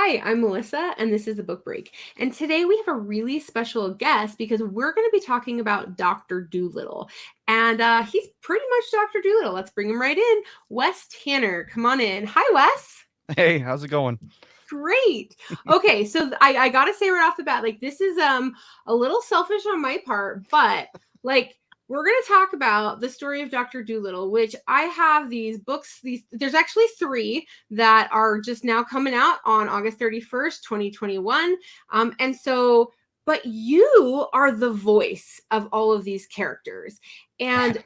Hi, I'm Melissa, and this is the Book Break. And today we have a really special guest because we're going to be talking about Dr. Dolittle. And he's pretty much Dr. Dolittle. Let's bring him right in. Wes Tanner, come on in. Hi, Wes. Hey, how's it going? Great. Okay, so I gotta say right off the bat, like this is a little selfish on my part, but like we're going to talk about the story of Dr. Dolittle, which I have these books. There's actually 3 that are just now coming out on August 31st, 2021. And so, but you are the voice of all of these characters. And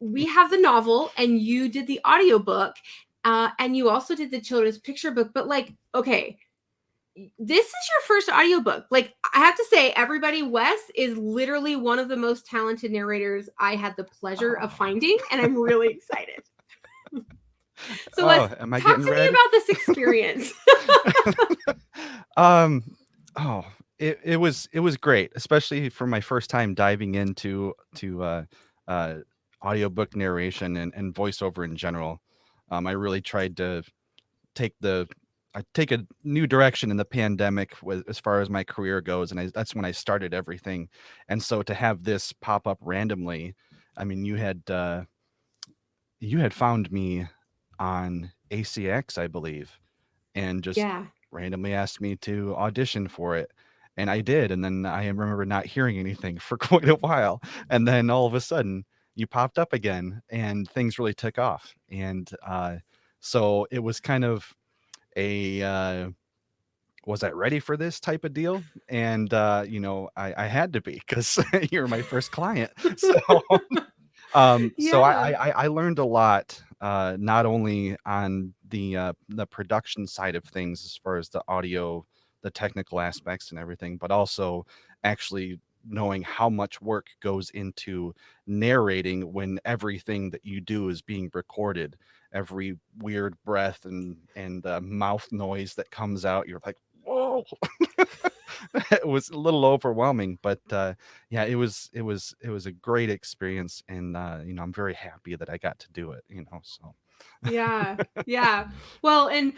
we have the novel and you did the audiobook. And you also did the children's picture book, but like, okay, this is your first audiobook. Like, I have to say, everybody, Wes is literally one of the most talented narrators I had the pleasure of finding, and I'm really excited. So Wes, am I talk getting to me red? about this experience. It was great, especially for my first time diving into audiobook narration and voiceover in general. I really tried to take the take a new direction in the pandemic with as far as my career goes, and that's when I started everything. And so to have this pop up randomly, I mean, you had found me on ACX, I believe, and just Yeah. randomly asked me to audition for it. And I did. And then I remember not hearing anything for quite a while. And then all of a sudden, you popped up again, and things really took off. And so it was kind of a was I ready for this type of deal? And I had to be because you're my first client. So Yeah. I learned a lot, not only on the production side of things as far as the audio, the technical aspects and everything, but also actually knowing how much work goes into narrating when everything that you do is being recorded. Every weird breath and mouth noise that comes out, you're like, whoa. It was a little overwhelming, but yeah, it was a great experience, and I'm very happy that I got to do it. So Yeah. Yeah. Well, and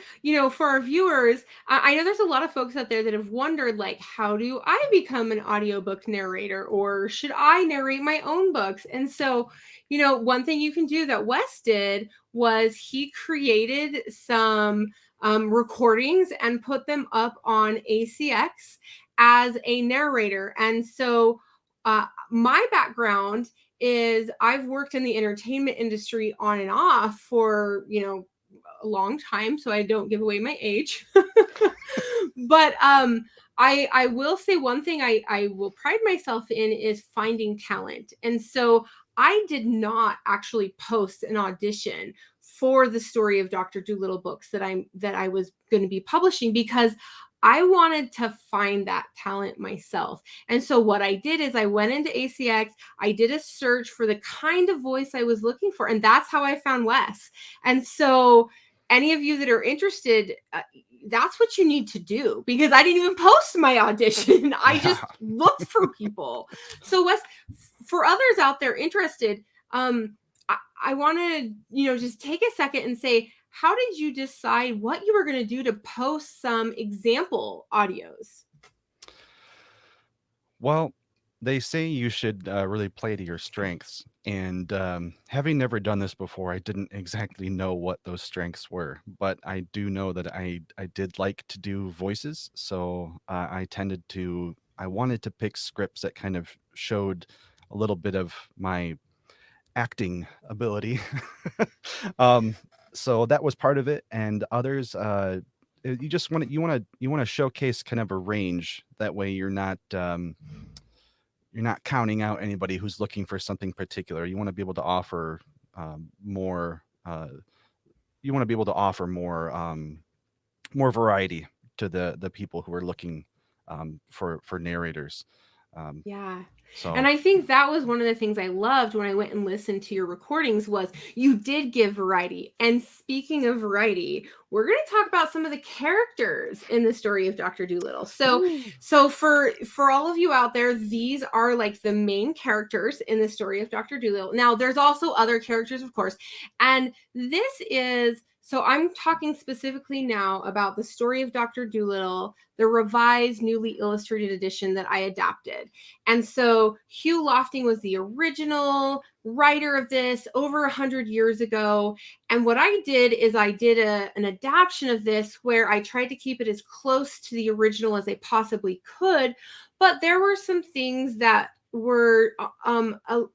for our viewers, I know there's a lot of folks out there that have wondered, like, how do I become an audiobook narrator, or should I narrate my own books? And so, one thing you can do that Wes did was he created some recordings and put them up on ACX as a narrator. And so, my background is I've worked in the entertainment industry on and off for, a long time, so I don't give away my age. But I will say one thing I will pride myself in is finding talent. And so I did not actually post an audition for the Story of Dr. Dolittle books that I was going to be publishing, because I wanted to find that talent myself. And so what I did is I went into ACX, I did a search for the kind of voice I was looking for, and that's how I found Wes. And so any of you that are interested, that's what you need to do, because I didn't even post my audition. I just looked for people. So Wes, for others out there interested, I want to, just take a second and say, how did you decide what you were going to do to post some example audios? Well, they say you should really play to your strengths. And having never done this before, I didn't exactly know what those strengths were. But I do know that I did like to do voices. So I wanted to pick scripts that kind of showed a little bit of my acting ability. um, so that was part of it. And others, you just want to showcase kind of a range. That way you're not counting out anybody who's looking for something particular. You want to be able to offer more. You want to be able to offer more variety to the people who are looking for narrators. Um, Yeah. And so I think that was one of the things I loved when I went and listened to your recordings was you did give variety. And speaking of variety, we're going to talk about some of the characters in the Story of Dr. Dolittle. So for all of you out there, these are like the main characters in the Story of Dr. Dolittle. Now, there's also other characters, of course. And this is So I'm talking specifically now about the Story of Dr. Dolittle, the revised, newly illustrated edition that I adapted. And so Hugh Lofting was the original writer of this over 100 years ago. And what I did is I did an adaptation of this where I tried to keep it as close to the original as I possibly could. But there were some things that were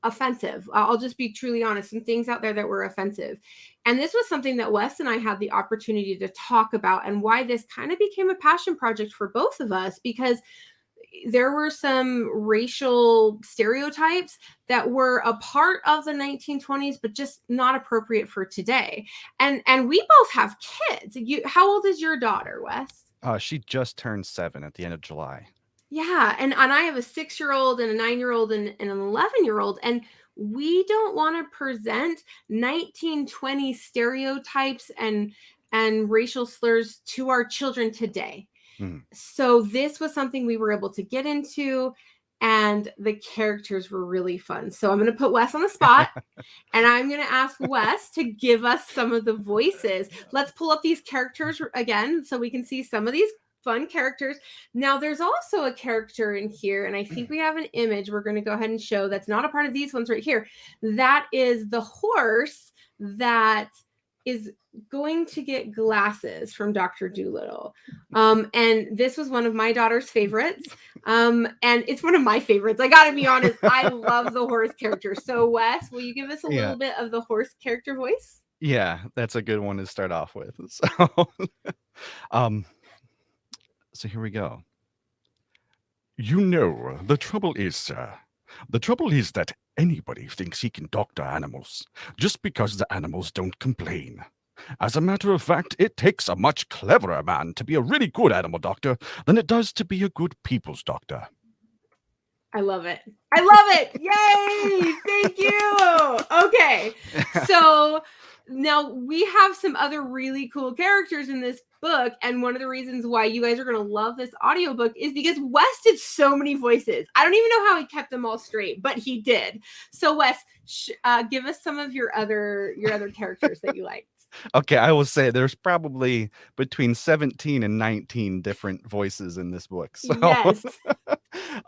offensive. I'll just be truly honest, some things out there that were offensive. And this was something that Wes and I had the opportunity to talk about, and why this kind of became a passion project for both of us, because there were some racial stereotypes that were a part of the 1920s, but just not appropriate for today. And we both have kids. How old is your daughter, Wes? She just turned 7 at the end of July. Yeah, and I have a 6-year-old and a 9-year-old and an 11-year-old, and we don't want to present 1920 stereotypes and racial slurs to our children today. So this was something we were able to get into, and the characters were really fun. So I'm going to put Wes on the spot, and I'm going to ask Wes to give us some of the voices. Let's pull up these characters again so we can see some of these fun characters. Now, there's also a character in here, and I think we have an image we're going to go ahead and show that's not a part of these ones right here. That is the horse that is going to get glasses from Dr. Dolittle. And this was one of my daughter's favorites. And it's one of my favorites. I got to be honest. I love the horse character. So Wes, will you give us a little bit of the horse character voice? Yeah, that's a good one to start off with. So here we go. You know, the trouble is that anybody thinks he can doctor animals just because the animals don't complain. As a matter of fact, it takes a much cleverer man to be a really good animal doctor than it does to be a good people's doctor. I love it. I love it. Yay! Thank you. Okay. So now we have some other really cool characters in this book, and one of the reasons why you guys are going to love this audiobook is because Wes did so many voices. I don't even know how he kept them all straight, but he did. So Wes, give us some of your other characters that you liked. Okay, I will say there's probably between 17 and 19 different voices in this book. So yes.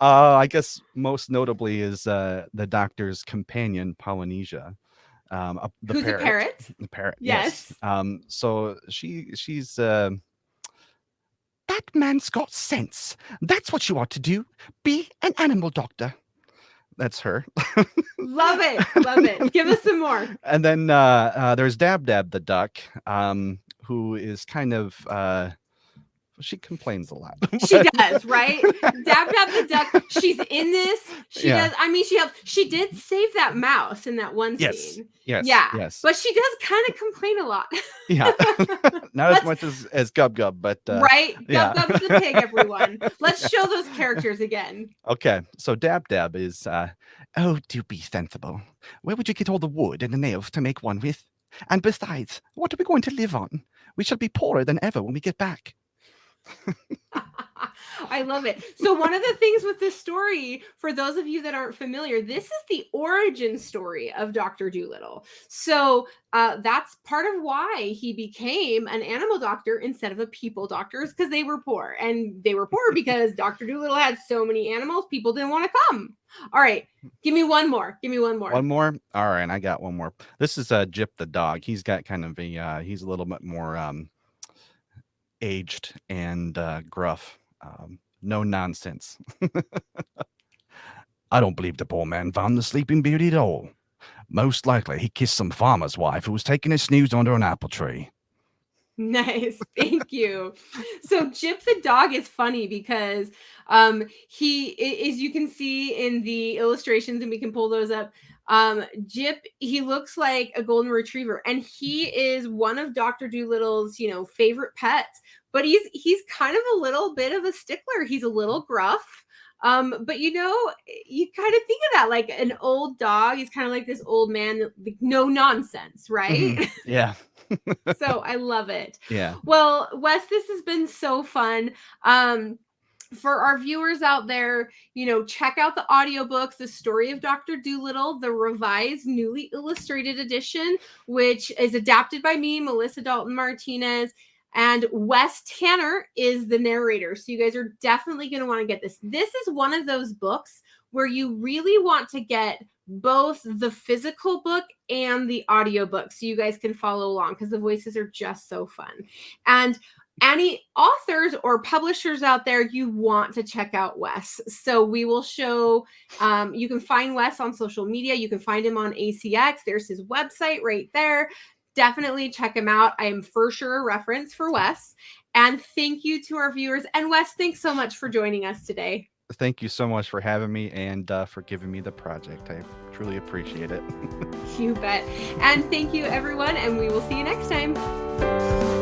I guess most notably is the doctor's companion, Polynesia. Who's a parrot? The parrot. Yes. So she's that man's got sense. That's what you ought to do. Be an animal doctor. That's her. Love it. Love it. Give us some more. And then there's Dab Dab the duck, who is kind of she complains a lot. She does, right? Dab Dab the duck. She's in this. She does. I mean, she did save that mouse in that one scene. Yes. Yeah. Yes. But she does kind of complain a lot. Yeah. Not as much as Gub Gub, but right. Gub Gub's the pig, everyone. Let's show those characters again. Okay. So Dab Dab is oh, do be sensible. Where would you get all the wood and the nails to make one with? And besides, what are we going to live on? We shall be poorer than ever when we get back. I love it. So one of the things with this story, for those of you that aren't familiar, this is the origin story of Dr. Dolittle. So that's part of why he became an animal doctor instead of a people doctor, is because they were poor. And they were poor because Dr. Dolittle had so many animals, people didn't want to come. All right. Give me one more. One more? All right. I got one more. This is Jip the dog. He's got kind of a, he's a little bit more aged and gruff. No nonsense. I don't believe the poor man found the Sleeping Beauty at all. Most likely he kissed some farmer's wife who was taking a snooze under an apple tree. Nice. Thank you. So Jip the dog is funny because he, as you can see in the illustrations, and we can pull those up, Jip, he looks like a golden retriever, and he is one of Dr. Dolittle's, favorite pets, but he's kind of a little bit of a stickler. He's a little gruff. But you kind of think of that like an old dog. He's kind of like this old man, like, no nonsense, right? Mm-hmm. Yeah. So I love it. Yeah. Well, Wes, this has been so fun. For our viewers out there, check out the audiobook, The Story of Dr. Dolittle, the revised, newly illustrated edition, which is adapted by me, Melissa Dalton Martinez, and Wes Tanner is the narrator. So you guys are definitely going to want to get this. This is one of those books where you really want to get both the physical book and the audiobook so you guys can follow along, because the voices are just so fun. And any authors or publishers out there, you want to check out Wes. So we will show, you can find Wes on social media. You can find him on ACX. There's his website right there. Definitely check him out. I am for sure a reference for Wes. And thank you to our viewers. And Wes, thanks so much for joining us today. Thank you so much for having me and for giving me the project. I truly appreciate it. You bet. And thank you, everyone. And we will see you next time.